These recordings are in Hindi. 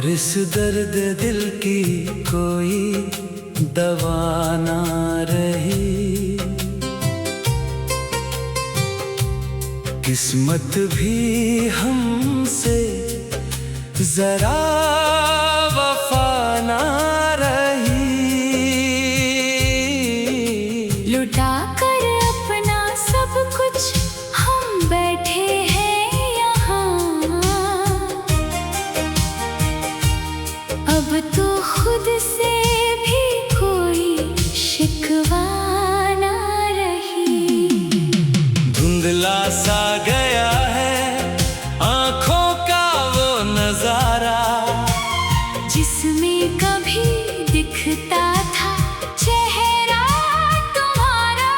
इस दर्द दिल की कोई दवा ना रही। किस्मत भी हमसे जरा वफा ना रही। लुटा कर अपना सब कुछ हम बैठे हैं यहाँ। अब तो खुद से भी कोई शिकवा ना रही। धुंधला सा गया है आँखों का वो नजारा, जिसमें कभी दिखता था चेहरा तुम्हारा।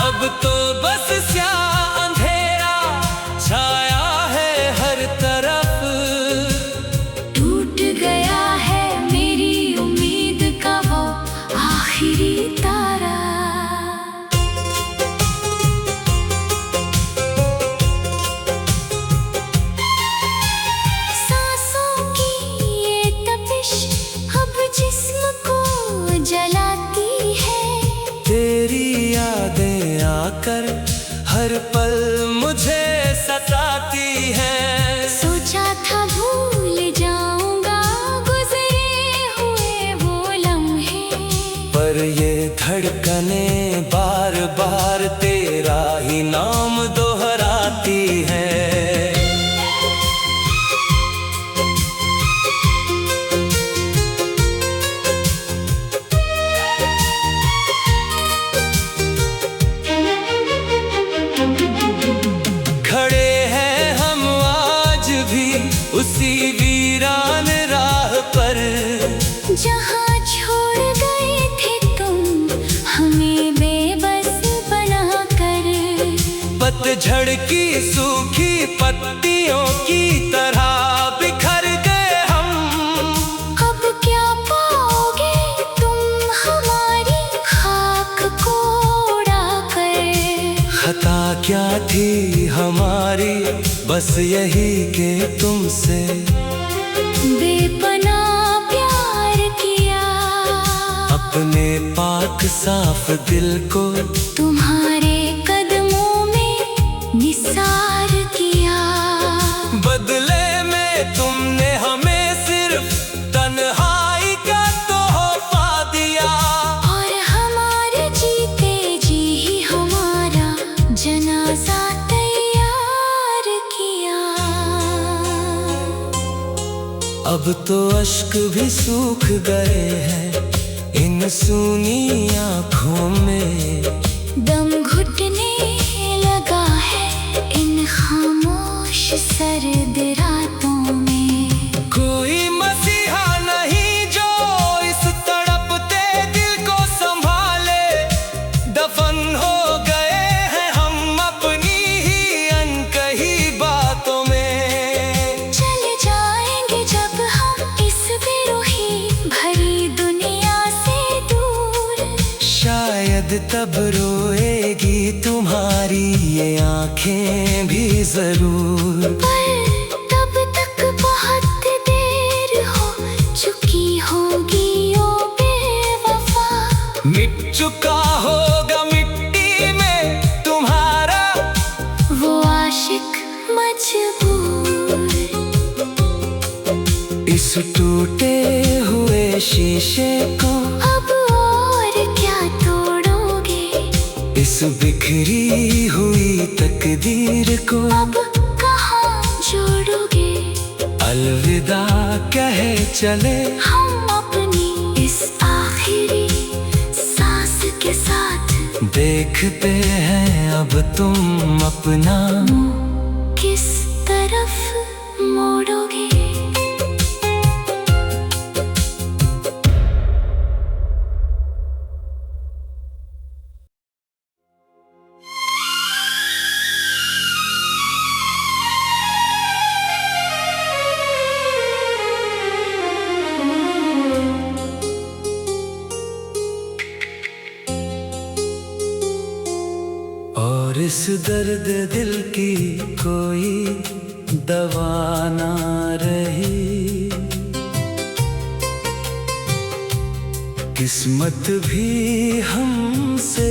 अब तो बस स्याह अंधेरा छाया है हर तरफ। टूट गया है मेरी उम्मीद का वो आखिरी तारा। सांसों की ये तपिश अब जिस्म को जलाती है। तेरी यादें आकर हर पल मुझे सताती हैं। सोचा था भूल जाऊंगा गुजरे हुए वो लम्हे, पर ये धड़कने बार बार तेरा ही नाम दोहराती हैं। खड़े हैं हम आज भी उसी वीरान राह पर, जहाँ छोड़ गए थे तुम हमें बेबस बना कर। पतझड़ की सूखी पत्तियों की तरह बिखर गए हम। अब क्या पाओगे तुम हमारी खाक को उड़ा कर। खता क्या थी हमारी बस यही कि तुमसे बेपनाह प्यार किया। अपने पाक साफ दिल को तुम्हारे कदमों में निसार किया। बदले में तुमने हमें सिर्फ तन्हाई का तोहफा दिया। और हमारे जीते जी ही हमारा जनाजा तैयार किया। अब तो अश्क भी सूख गए हैं इन सूनी आँखों में। दम घुटने लगा है इन खामोश सर्द रातों में। कोई मसीहा नहीं जो इस तड़पते दिल को संभाले। दफन हो गए हैं हम अपनी ही अनकही बातों में। चले जाएंगे जब हम इस बेरुही भरी दुनिया से दूर। शायद तब रोएगी तुम्हारी ये आँखें भी जरूर। पर तब तक बहुत देर हो चुकी होगी ओ बेवफा। मिट चुका होगा मिट्टी में तुम्हारा वो आशिक मजबूर। इस टूटे हुए शीशे को अब और क्या तोड़ोगे। इस बिखरी हुई तकदीर को अब कहाँ जोड़ोगे। अलविदा कहे चले हम अपनी इस आखिरी सांस के साथ। देखते हैं अब तुम अपना मुँह किस तरफ मोड़ोगे। और इस दर्द दिल की कोई दवा ना रही। किस्मत भी हमसे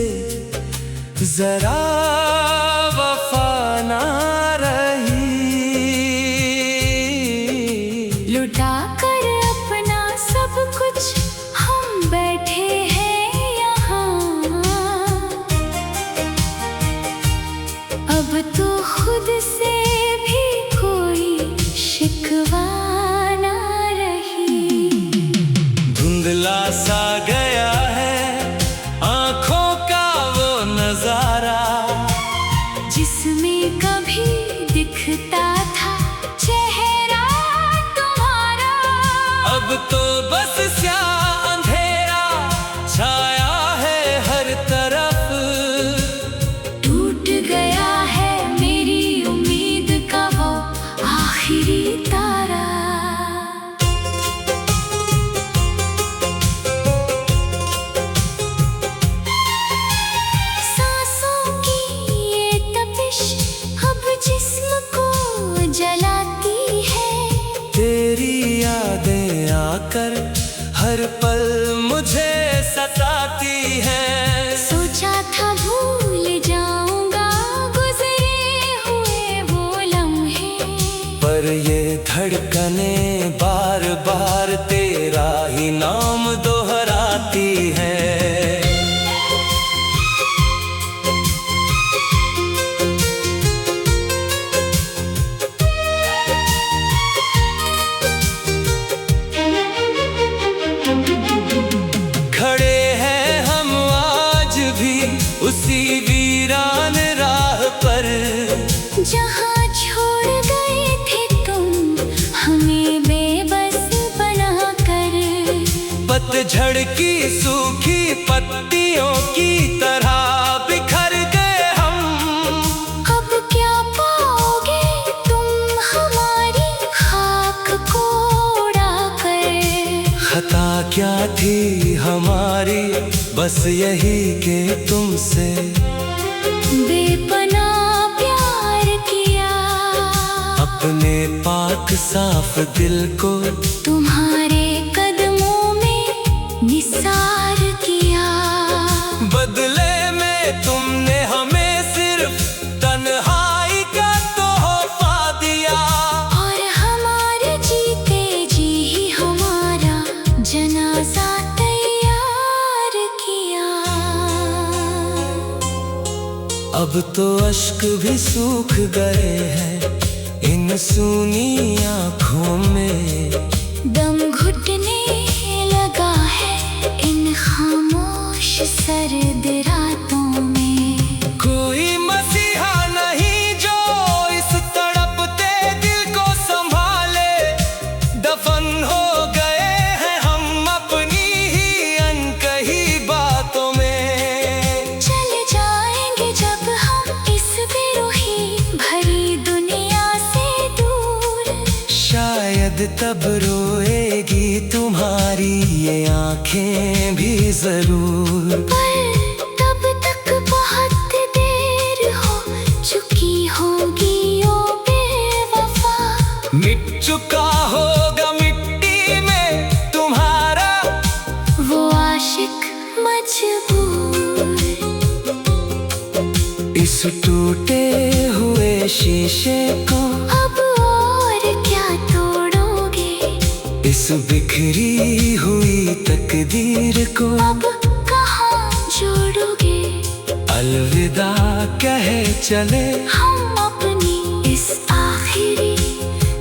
जरा वफा ना रही, लुटा कर अपना सब कुछ हम बैठे हैं यहाँ। अब तो खुद से भी कोई शिकवा ना रही। धुंधला सा गया है आँखों का वो नजारा, जिसमें कभी दिखता था चेहरा तुम्हारा। अब तो बस स्याह अंधेरा छाया है हर तरफ। टूट गया है मेरी उम्मीद का वो आखिरी तारा। सांसों की ये तपिश अब जिस्म को जलाती है। तेरी यादें आकर हर पल मुझे सताती हैं। सोचा था भूल जाऊंगा गुजरे हुए वो लम्हे, पर ये धड़कने बार बार तेरा ही नाम दोहराती है। खड़े हैं हम आज भी उसी वीरान राह पर, जहाँ छोड़ गए थे तुम हमें बेबस बना कर। पतझड़ की सूखी पत्तियों की तरह बिखर गए हम। अब क्या पाओगे तुम हमारी खाक को उड़ा कर। खता क्या थी हमारी बस यही कि तुमसे बेपनाह प्यार किया। अपने पाक साफ दिल को तुम्हारे कदमों में निसार किया। बदले में तुमने हमें सिर्फ तन्हाई का तोहफा दिया। और हमारे जीते जी ही हमारा जनाजा तैयार किया। अब तो अश्क भी सूख गए हैं इन सूनी आँखों में। दम घुटने लगा है इन खामोश सर्द रातों में। कोई मसीहा नहीं जो इस तड़पते दिल को संभाले। दफन हो गए हैं हम अपनी ही अनकही बातों में। चल जाएंगे जब हम इस बेरुही भरी दुनिया से दूर। शायद तब रोएगी तुम्हारी ये आँखें भी जरूर। पर तब तक बहुत देर हो चुकी होगी ओ बेवफा। मिट चुका होगा मिट्टी में तुम्हारा वो आशिक मजबूर। इस टूटे हुए शीशे को अब और क्या तोड़ोगे। इस बिखरी हुई तकदीर को अब कहाँ जोड़ोगे। अलविदा कहे चले हम अपनी इस आखिरी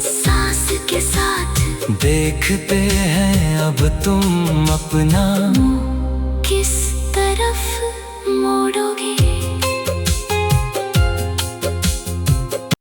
सांस के साथ। देखते हैं अब तुम अपना किस तरफ मोड़ोगे।